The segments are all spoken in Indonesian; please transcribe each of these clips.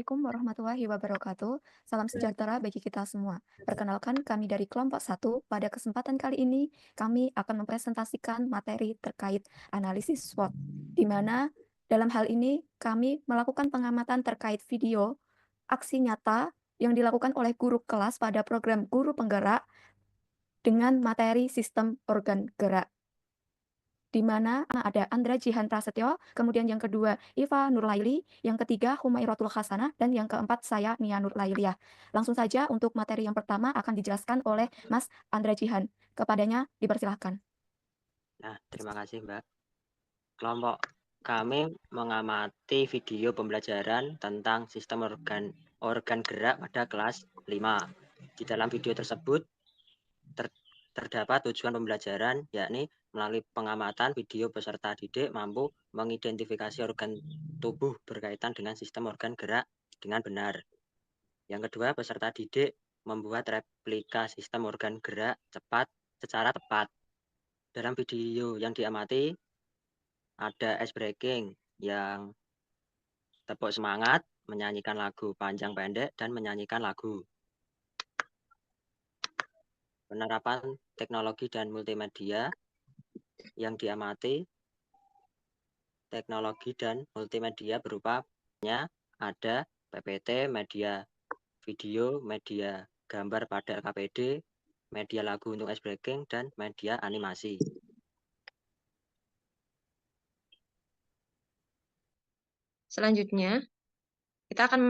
Assalamualaikum warahmatullahi wabarakatuh. Salam sejahtera bagi kita semua. Perkenalkan, kami dari kelompok 1. Pada kesempatan kali ini, kami akan mempresentasikan materi terkait analisis SWOT, di mana dalam hal ini kami melakukan pengamatan terkait video aksi nyata yang dilakukan oleh guru kelas pada program guru penggerak dengan materi sistem organ gerak, di mana ada Andra Jihan Prasetyo, kemudian yang kedua Iva Nurlaili, yang ketiga Humairatul Hasanah, dan yang keempat saya Nia Nurlailiyah. Langsung saja untuk materi yang pertama akan dijelaskan oleh Mas Andra Jihan. Kepadanya dipersilahkan. Nah, terima kasih Mbak. Kelompok kami mengamati video pembelajaran tentang sistem organ gerak pada kelas 5. Di dalam video tersebut terdapat tujuan pembelajaran, yakni melalui pengamatan video peserta didik mampu mengidentifikasi organ tubuh berkaitan dengan sistem organ gerak dengan benar. Yang kedua, peserta didik membuat replika sistem organ gerak secara tepat. Dalam video yang diamati, ada ice breaking yang tepuk semangat, menyanyikan lagu panjang pendek, dan menyanyikan lagu. Penerapan teknologi dan multimedia yang diamati, teknologi dan multimedia berupa ada PPT, media video, media gambar pada LKPD, media lagu untuk ice breaking, dan media animasi. Selanjutnya, kita akan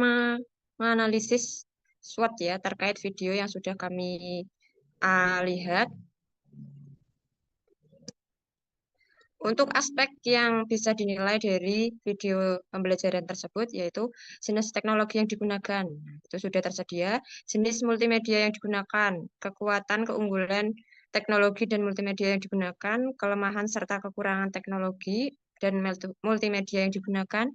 menganalisis SWOT ya terkait video yang sudah kami lihat. Untuk aspek yang bisa dinilai dari video pembelajaran tersebut, yaitu jenis teknologi yang digunakan. Itu sudah tersedia, jenis multimedia yang digunakan, kekuatan, keunggulan teknologi dan multimedia yang digunakan, kelemahan serta kekurangan teknologi dan multimedia yang digunakan.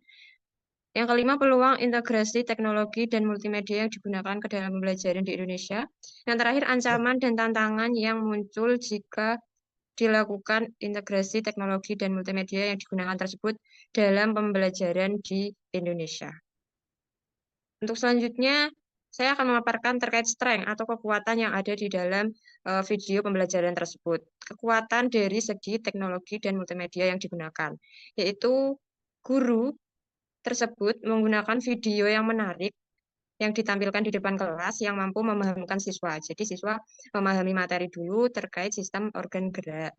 Yang kelima, peluang integrasi teknologi dan multimedia yang digunakan ke dalam pembelajaran di Indonesia. Yang terakhir, ancaman dan tantangan yang muncul jika dilakukan integrasi teknologi dan multimedia yang digunakan tersebut dalam pembelajaran di Indonesia. Untuk selanjutnya, saya akan memaparkan terkait strength atau kekuatan yang ada di dalam video pembelajaran tersebut. Kekuatan dari segi teknologi dan multimedia yang digunakan, yaitu guru tersebut menggunakan video yang menarik yang ditampilkan di depan kelas yang mampu memahamkan siswa. Jadi siswa memahami materi dulu terkait sistem organ gerak.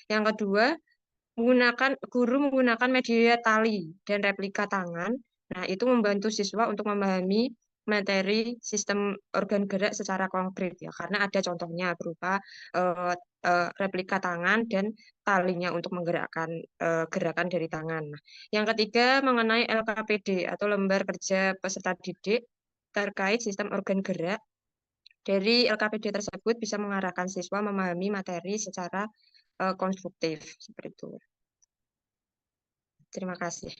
Yang kedua, guru menggunakan media tali dan replika tangan. Nah, itu membantu siswa untuk memahami materi sistem organ gerak secara konkret ya, karena ada contohnya berupa replika tangan dan talinya untuk menggerakkan gerakan dari tangan. Nah, yang ketiga, mengenai LKPD atau lembar kerja peserta didik terkait sistem organ gerak. Dari LKPD tersebut bisa mengarahkan siswa memahami materi secara konstruktif seperti itu. Terima kasih.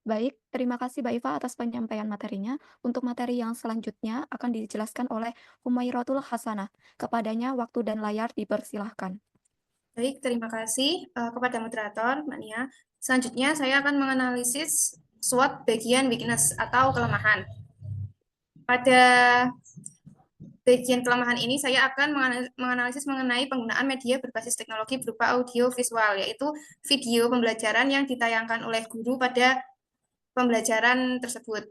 Baik, terima kasih Mbak Iva atas penyampaian materinya. Untuk materi yang selanjutnya akan dijelaskan oleh Humairatul Hasanah. Kepadanya waktu dan layar dipersilahkan. Baik, terima kasih kepada moderator, Mbak Nia. Selanjutnya saya akan menganalisis SWOT bagian weakness atau kelemahan. Pada bagian kelemahan ini saya akan menganalisis mengenai penggunaan media berbasis teknologi berupa audio visual, yaitu video pembelajaran yang ditayangkan oleh guru pada pembelajaran tersebut.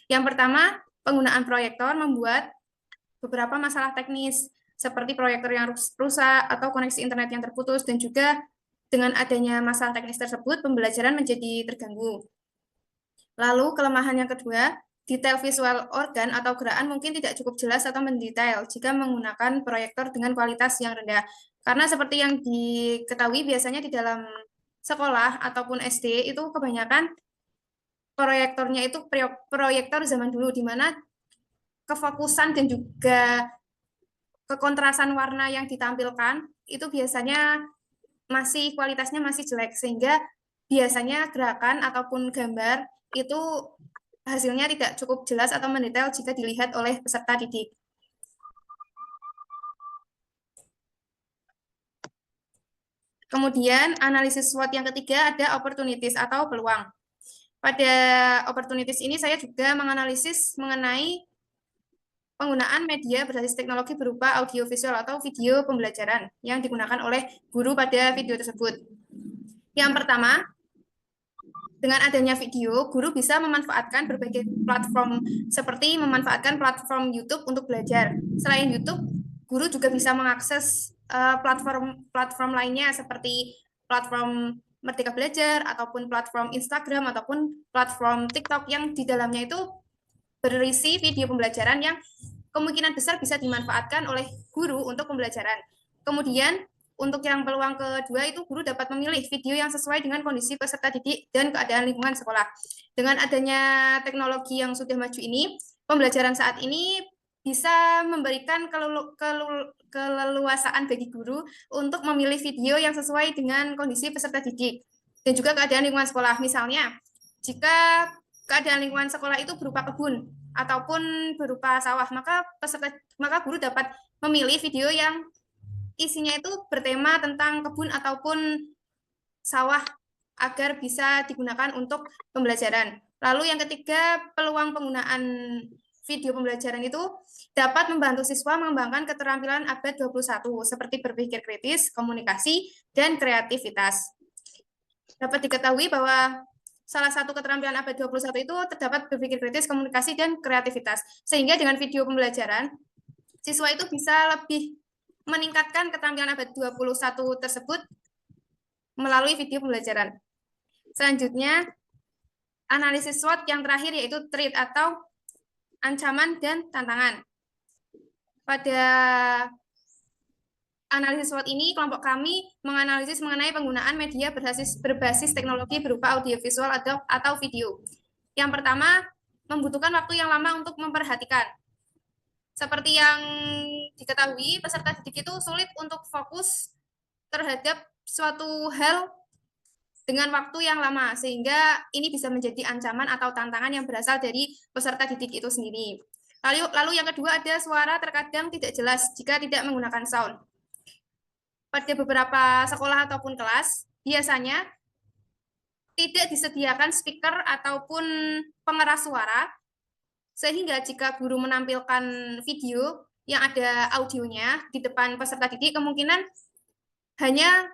Yang pertama, penggunaan proyektor membuat beberapa masalah teknis, seperti proyektor yang rusak atau koneksi internet yang terputus, dan juga dengan adanya masalah teknis tersebut, pembelajaran menjadi terganggu. Lalu, kelemahan yang kedua, detail visual organ atau gerakan mungkin tidak cukup jelas atau mendetail jika menggunakan proyektor dengan kualitas yang rendah. Karena seperti yang diketahui biasanya di dalam sekolah ataupun SD itu kebanyakan proyektornya itu proyektor zaman dulu, di mana kefokusan dan juga kekontrasan warna yang ditampilkan itu biasanya kualitasnya masih jelek, sehingga biasanya gerakan ataupun gambar itu hasilnya tidak cukup jelas atau mendetail jika dilihat oleh peserta didik. Kemudian analisis SWOT yang ketiga ada opportunities atau peluang. Pada opportunities ini saya juga menganalisis mengenai penggunaan media berbasis teknologi berupa audiovisual atau video pembelajaran yang digunakan oleh guru pada video tersebut. Yang pertama, dengan adanya video, guru bisa memanfaatkan berbagai platform seperti memanfaatkan platform YouTube untuk belajar. Selain YouTube, guru juga bisa mengakses platform lainnya seperti platform Merdeka Belajar ataupun platform Instagram ataupun platform TikTok yang di dalamnya itu berisi video pembelajaran yang kemungkinan besar bisa dimanfaatkan oleh guru untuk pembelajaran. Kemudian untuk yang peluang kedua itu guru dapat memilih video yang sesuai dengan kondisi peserta didik dan keadaan lingkungan sekolah. Dengan adanya teknologi yang sudah maju ini, pembelajaran saat ini bisa memberikan keleluasaan bagi guru untuk memilih video yang sesuai dengan kondisi peserta didik dan juga keadaan lingkungan sekolah. Misalnya, jika keadaan lingkungan sekolah itu berupa kebun ataupun berupa sawah, maka guru dapat memilih video yang isinya itu bertema tentang kebun ataupun sawah agar bisa digunakan untuk pembelajaran. Lalu yang ketiga, peluang penggunaan video pembelajaran itu dapat membantu siswa mengembangkan keterampilan abad 21 seperti berpikir kritis, komunikasi, dan kreativitas. Dapat diketahui bahwa salah satu keterampilan abad 21 itu terdapat berpikir kritis, komunikasi, dan kreativitas. Sehingga dengan video pembelajaran, siswa itu bisa lebih meningkatkan keterampilan abad 21 tersebut melalui video pembelajaran. Selanjutnya, analisis SWOT yang terakhir yaitu threat atau ancaman dan tantangan. Pada analisis SWOT ini, kelompok kami menganalisis mengenai penggunaan media berbasis teknologi berupa audiovisual atau video. Yang pertama, membutuhkan waktu yang lama untuk memperhatikan. Seperti yang diketahui, peserta didik itu sulit untuk fokus terhadap suatu hal dengan waktu yang lama, sehingga ini bisa menjadi ancaman atau tantangan yang berasal dari peserta didik itu sendiri. Lalu yang kedua ada suara terkadang tidak jelas jika tidak menggunakan sound. Pada beberapa sekolah ataupun kelas, biasanya tidak disediakan speaker ataupun pengeras suara, sehingga jika guru menampilkan video yang ada audionya di depan peserta didik, kemungkinan hanya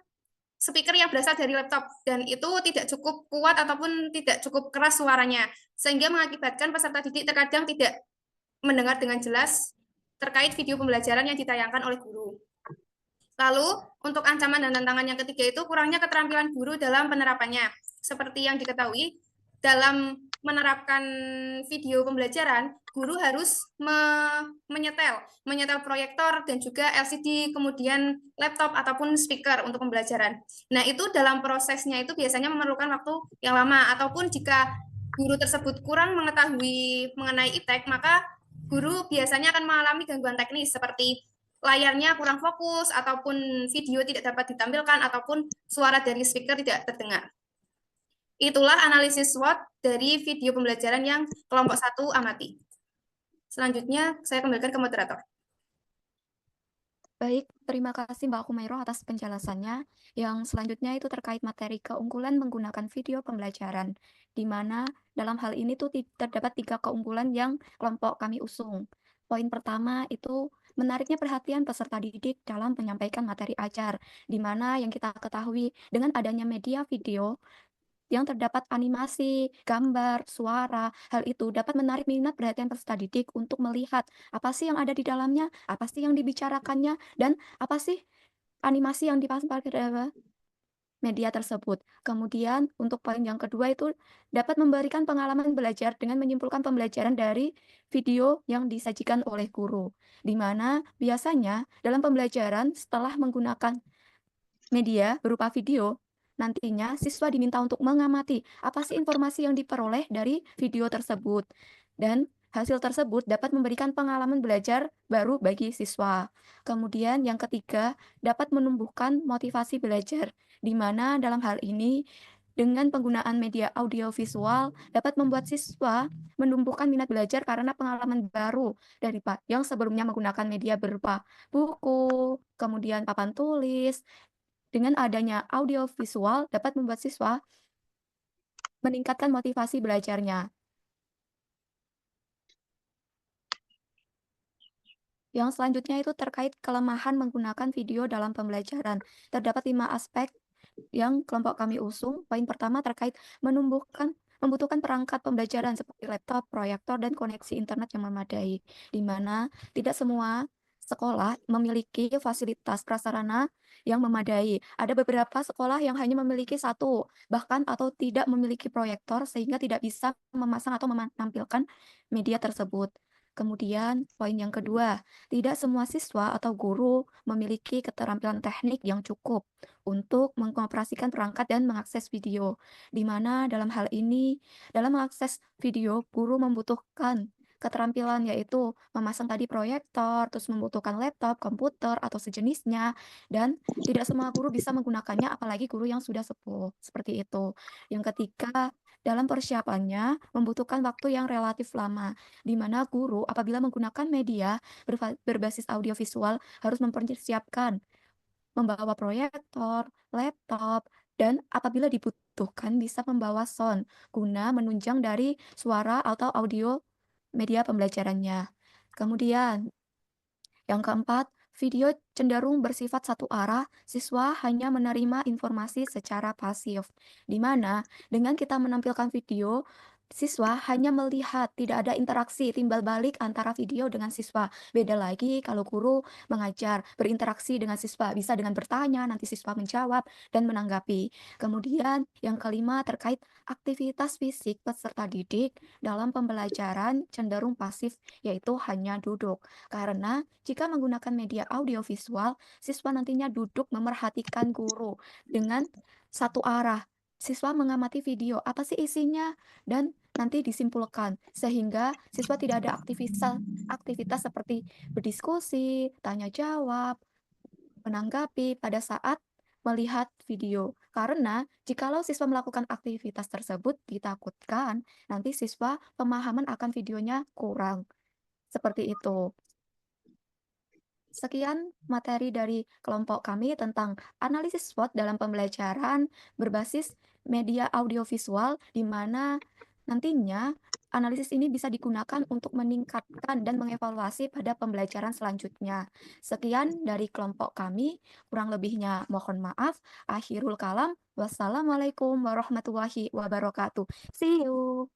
speaker yang berasal dari laptop, dan itu tidak cukup kuat ataupun tidak cukup keras suaranya, sehingga mengakibatkan peserta didik terkadang tidak mendengar dengan jelas terkait video pembelajaran yang ditayangkan oleh guru. Lalu, untuk ancaman dan tantangan yang ketiga itu kurangnya keterampilan guru dalam penerapannya. Seperti yang diketahui, dalam menerapkan video pembelajaran, guru harus menyetel proyektor dan juga LCD, kemudian laptop ataupun speaker untuk pembelajaran. Nah, itu dalam prosesnya itu biasanya memerlukan waktu yang lama, ataupun jika guru tersebut kurang mengetahui mengenai iptek, maka guru biasanya akan mengalami gangguan teknis seperti layarnya kurang fokus, ataupun video tidak dapat ditampilkan, ataupun suara dari speaker tidak terdengar. Itulah analisis SWOT dari video pembelajaran yang kelompok 1 amati. Selanjutnya, saya kembalikan ke moderator. Baik, terima kasih Mbak Kumairo atas penjelasannya. Yang selanjutnya itu terkait materi keunggulan menggunakan video pembelajaran, di mana dalam hal ini tuh terdapat 3 keunggulan yang kelompok kami usung. Poin pertama itu menariknya perhatian peserta didik dalam menyampaikan materi ajar, di mana yang kita ketahui dengan adanya media video yang terdapat animasi, gambar, suara, hal itu dapat menarik minat perhatian peserta didik untuk melihat apa sih yang ada di dalamnya, apa sih yang dibicarakannya, dan apa sih animasi yang dipasang pada media tersebut. Kemudian untuk poin yang kedua itu dapat memberikan pengalaman belajar dengan menyimpulkan pembelajaran dari video yang disajikan oleh guru, di mana biasanya dalam pembelajaran setelah menggunakan media berupa video, nantinya siswa diminta untuk mengamati apa sih informasi yang diperoleh dari video tersebut. Dan hasil tersebut dapat memberikan pengalaman belajar baru bagi siswa. Kemudian yang ketiga, dapat menumbuhkan motivasi belajar, di mana dalam hal ini dengan penggunaan media audiovisual dapat membuat siswa menumbuhkan minat belajar karena pengalaman baru dari yang sebelumnya menggunakan media berupa buku, kemudian papan tulis, Dengan adanya audiovisual dapat membuat siswa meningkatkan motivasi belajarnya. Yang selanjutnya itu terkait kelemahan menggunakan video dalam pembelajaran. Terdapat 5 aspek yang kelompok kami usung. Poin pertama terkait membutuhkan perangkat pembelajaran seperti laptop, proyektor, dan koneksi internet yang memadai, di mana tidak semua sekolah memiliki fasilitas prasarana yang memadai. Ada beberapa sekolah yang hanya memiliki satu, bahkan atau tidak memiliki proyektor sehingga tidak bisa memasang atau menampilkan media tersebut. Kemudian, poin yang kedua, tidak semua siswa atau guru memiliki keterampilan teknik yang cukup untuk mengoperasikan perangkat dan mengakses video, di mana dalam hal ini, dalam mengakses video, guru membutuhkan keterampilan yaitu memasang tadi proyektor, terus membutuhkan laptop, komputer, atau sejenisnya, dan tidak semua guru bisa menggunakannya, apalagi guru yang sudah sepuh, seperti itu. Yang ketiga, dalam persiapannya membutuhkan waktu yang relatif lama, di mana guru apabila menggunakan media berbasis audiovisual harus mempersiapkan membawa proyektor, laptop, dan apabila dibutuhkan bisa membawa sound guna menunjang dari suara atau audio media pembelajarannya. Kemudian, yang keempat, video cenderung bersifat satu arah, siswa hanya menerima informasi secara pasif, di mana dengan kita menampilkan video, siswa hanya melihat, tidak ada interaksi timbal balik antara video dengan siswa. Beda lagi kalau guru mengajar, berinteraksi dengan siswa, bisa dengan bertanya, nanti siswa menjawab dan menanggapi. Kemudian yang kelima terkait aktivitas fisik peserta didik dalam pembelajaran cenderung pasif, yaitu hanya duduk. Karena jika menggunakan media audiovisual, siswa nantinya duduk memerhatikan guru dengan satu arah. Siswa mengamati video, apa sih isinya, dan nanti disimpulkan, sehingga siswa tidak ada aktivitas seperti berdiskusi, tanya jawab, menanggapi pada saat melihat video. Karena jikalau siswa melakukan aktivitas tersebut, ditakutkan nanti siswa pemahaman akan videonya kurang. Seperti itu. Sekian materi dari kelompok kami tentang analisis SWOT dalam pembelajaran berbasis media audiovisual, di mana nantinya analisis ini bisa digunakan untuk meningkatkan dan mengevaluasi pada pembelajaran selanjutnya. Sekian dari kelompok kami, kurang lebihnya mohon maaf. Akhirul kalam, wassalamualaikum warahmatullahi wabarakatuh. See you.